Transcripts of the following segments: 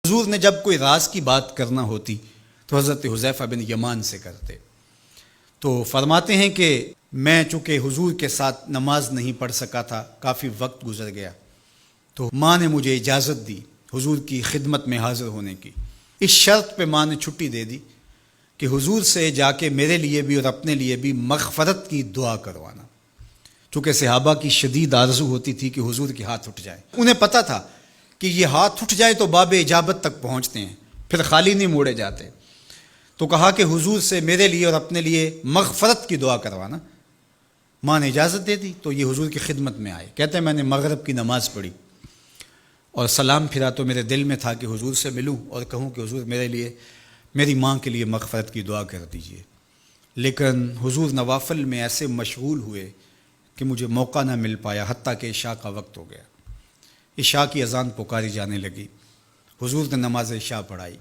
حضور نے جب کوئی راز کی بات کرنا ہوتی تو حضرت حذیفہ بن یمان سے کرتے. تو فرماتے ہیں کہ میں چونکہ حضور کے ساتھ نماز نہیں پڑھ سکا تھا، کافی وقت گزر گیا، تو ماں نے مجھے اجازت دی حضور کی خدمت میں حاضر ہونے کی. اس شرط پہ ماں نے چھٹی دے دی کہ حضور سے جا کے میرے لیے بھی اور اپنے لیے بھی مغفرت کی دعا کروانا. چونکہ صحابہ کی شدید آرزو ہوتی تھی کہ حضور کے ہاتھ اٹھ جائے. انہیں پتہ تھا کہ یہ ہاتھ اٹھ جائے تو باب اجابت تک پہنچتے ہیں، پھر خالی نہیں موڑے جاتے. تو کہا کہ حضور سے میرے لیے اور اپنے لیے مغفرت کی دعا کروانا. ماں نے اجازت دے دی تو یہ حضور کی خدمت میں آئے. کہتے ہیں میں نے مغرب کی نماز پڑھی اور سلام پھرا تو میرے دل میں تھا کہ حضور سے ملوں اور کہوں کہ حضور میرے لیے، میری ماں کے لیے مغفرت کی دعا کر دیجئے. لیکن حضور نوافل میں ایسے مشغول ہوئے کہ مجھے موقع نہ مل پایا، حتیٰ کہ عشاء کا وقت ہو گیا. عشاء کی اذان پکاری جانے لگی. حضور نے نماز عشاء پڑھائی،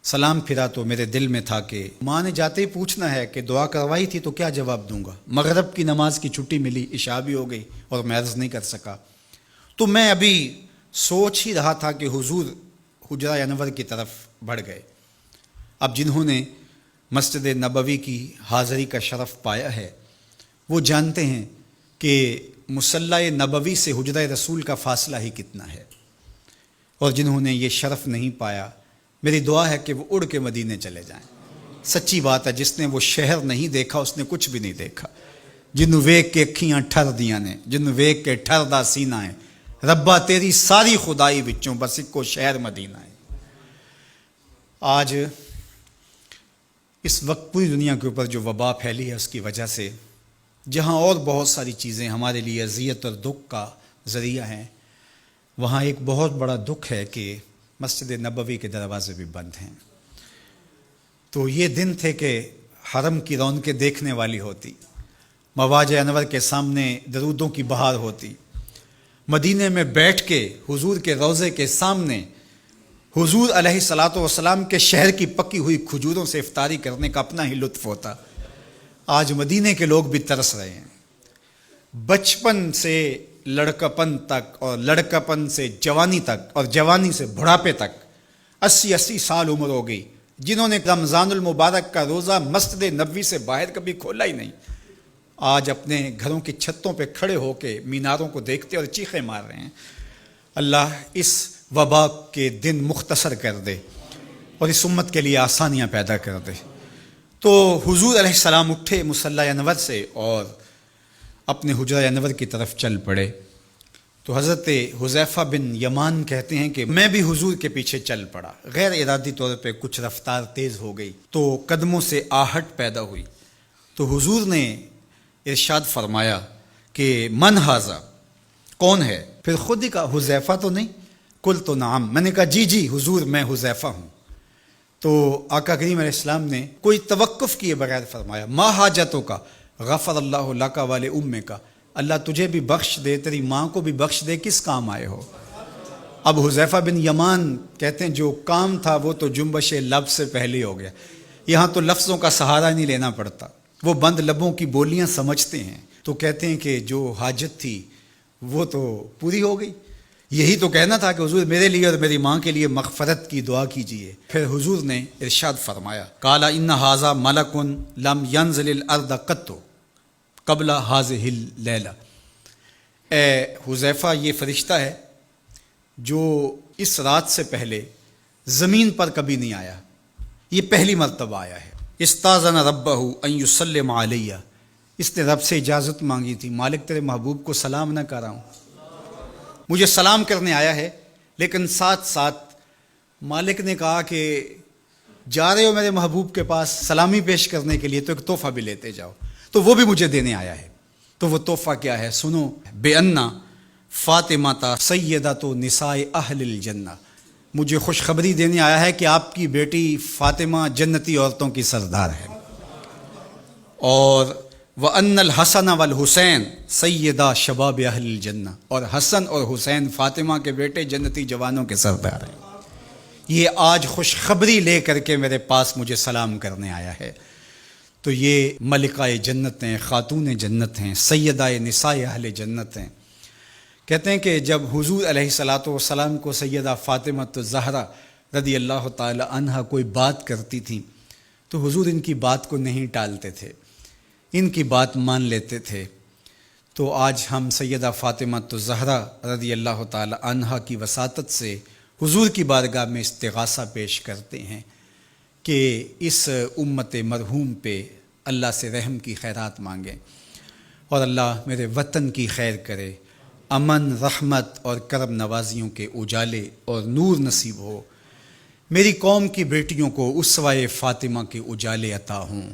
سلام پھرا تو میرے دل میں تھا کہ ماں نے جاتے ہی پوچھنا ہے کہ دعا کروائی تھی تو کیا جواب دوں گا. مغرب کی نماز کی چھٹی ملی، عشاء بھی ہو گئی اور میں عرض نہیں کر سکا. تو میں ابھی سوچ ہی رہا تھا کہ حضور حجرہ انور کی طرف بڑھ گئے. اب جنہوں نے مسجد نبوی کی حاضری کا شرف پایا ہے وہ جانتے ہیں کہ مصلی نبوی سے حجرہ رسول کا فاصلہ ہی کتنا ہے. اور جنہوں نے یہ شرف نہیں پایا، میری دعا ہے کہ وہ اڑ کے مدینے چلے جائیں. سچی بات ہے، جس نے وہ شہر نہیں دیکھا اس نے کچھ بھی نہیں دیکھا. جنہوں ویک کے اکھیاں ٹھر دیاں نے، جنہوں ویک کے ٹھر دا سینہ ہے، ربا تیری ساری خدائی وچوں بس اکو شہر مدینہ ہے. آج اس وقت پوری دنیا کے اوپر جو وبا پھیلی ہے اس کی وجہ سے، جہاں اور بہت ساری چیزیں ہمارے لیے اذیت اور دکھ کا ذریعہ ہیں، وہاں ایک بہت بڑا دکھ ہے کہ مسجد نبوی کے دروازے بھی بند ہیں. تو یہ دن تھے کہ حرم کی رونقیں دیکھنے والی ہوتی، مواج انور کے سامنے درودوں کی بہار ہوتی، مدینے میں بیٹھ کے حضور کے روضے کے سامنے حضور علیہ الصلاۃ والسلام کے شہر کی پکی ہوئی کھجوروں سے افطاری کرنے کا اپنا ہی لطف ہوتا. آج مدینے کے لوگ بھی ترس رہے ہیں. بچپن سے لڑکپن تک اور لڑکپن سے جوانی تک اور جوانی سے بڑھاپے تک 80 سال عمر ہو گئی، جنہوں نے رمضان المبارک کا روزہ مسجد نبوی سے باہر کبھی کھولا ہی نہیں، آج اپنے گھروں کی چھتوں پہ کھڑے ہو کے میناروں کو دیکھتے اور چیخیں مار رہے ہیں. اللہ اس وبا کے دن مختصر کر دے اور اس امت کے لیے آسانیاں پیدا کر دے. تو حضور علیہ السلام اٹھے مصلی انور سے اور اپنے حجرہ انور کی طرف چل پڑے. تو حضرت حذیفہ بن یمان کہتے ہیں کہ میں بھی حضور کے پیچھے چل پڑا. غیر ارادی طور پہ کچھ رفتار تیز ہو گئی تو قدموں سے آہٹ پیدا ہوئی. تو حضور نے ارشاد فرمایا کہ من ھذا، کون ہے؟ پھر خود ہی کہا حذیفہ تو نہیں؟ قلت تو نعم، میں نے کہا جی جی حضور میں حذیفہ ہوں. تو آقا کریم علیہ السلام نے کوئی توقف کیے بغیر فرمایا ما حاجتوں کا غفر اللہ لک ولی امک، اللہ تجھے بھی بخش دے، تیری ماں کو بھی بخش دے، کس کام آئے ہو؟ اب حذیفہ بن یمان کہتے ہیں جو کام تھا وہ تو جنبش لب سے پہلے ہو گیا. یہاں تو لفظوں کا سہارا نہیں لینا پڑتا، وہ بند لبوں کی بولیاں سمجھتے ہیں. تو کہتے ہیں کہ جو حاجت تھی وہ تو پوری ہو گئی. یہی تو کہنا تھا کہ حضور میرے لیے اور میری ماں کے لیے مغفرت کی دعا کیجیے. پھر حضور نے ارشاد فرمایا قال ان ھذا ملک لم ینزل الارض قط قبل ھذہ اللیلہ، اے حذیفہ یہ فرشتہ ہے جو اس رات سے پہلے زمین پر کبھی نہیں آیا، یہ پہلی مرتبہ آیا ہے. استاذن ربہ ان یسلم علیہ، اس نے رب سے اجازت مانگی تھی، مالک تیرے محبوب کو سلام نہ کر رہا ہوں، مجھے سلام کرنے آیا ہے. لیکن ساتھ ساتھ مالک نے کہا کہ جا رہے ہو میرے محبوب کے پاس سلامی پیش کرنے کے لیے تو ایک تحفہ بھی لیتے جاؤ، تو وہ بھی مجھے دینے آیا ہے. تو وہ تحفہ کیا ہے سنو، بے انا فاطمہ سیدۃ نساء اہل الجنہ، مجھے خوشخبری دینے آیا ہے کہ آپ کی بیٹی فاطمہ جنتی عورتوں کی سردار ہے. اور وَأَنَّ الْحَسَنَ وَالْحُسَيْنَ سَيِّدَا شَبَابِ أَهْلِ الْجَنَّةِ، اور حسن اور حسین فاطمہ کے بیٹے جنتی جوانوں کے سردار ہیں. یہ آج خوشخبری لے کر کے میرے پاس مجھے سلام کرنے آیا ہے. تو یہ ملکہ جنت ہیں، خاتون جنت ہیں، سیدہ نساء اہل جنت ہیں. کہتے ہیں کہ جب حضور علیہ الصلاۃ والسلام کو سیدہ فاطمہ الزہرا رضی اللہ تعالی عنہا کوئی بات کرتی تھی تو حضور ان کی بات کو نہیں ٹالتے تھے، ان کی بات مان لیتے تھے۔ تو آج ہم سیدہ فاطمہ الزہرا رضی اللہ تعالی عنہا کی وساطت سے حضور کی بارگاہ میں استغاثہ پیش کرتے ہیں کہ اس امت مرحوم پہ اللہ سے رحم کی خیرات مانگیں اور اللہ میرے وطن کی خیر کرے، امن، رحمت اور کرم نوازیوں کے اجالے اور نور نصیب ہو، میری قوم کی بیٹیوں کو اسوہ فاطمہ کے اجالے عطا ہوں۔